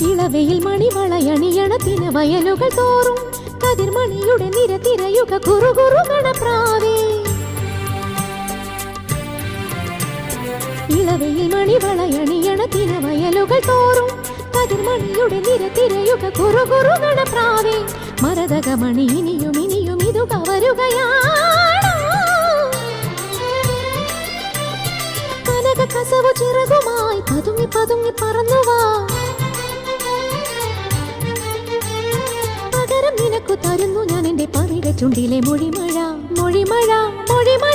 ഇളവയിൽ മണിവളയണിയണത്തിന് വയലുകൾ തോറും കതിർമണിയുടെ നിര തിരയുക കുറുകുറുകണപ്രാവേ. ഇളവയിൽ മണിവളയണിയണത്തിന് വയലുകൾ തോറും കതിർമണിയുടെ നിര തിരയുക കുറുകുറുകണപ്രാവേ. മരതകമണി ഇനിയും ഇനിയും ഇതു കവരുകയാണ്. കനക കസവു ചിറകുമായി പതുങ്ങി പതുങ്ങി പറന്നുവാ. പകരം നിനക്കു തരുന്നു ഞാൻ എന്റെ പവിഴ ചുണ്ടിലെ മൊഴിമഴ മൊഴിമഴ മൊഴിമഴ.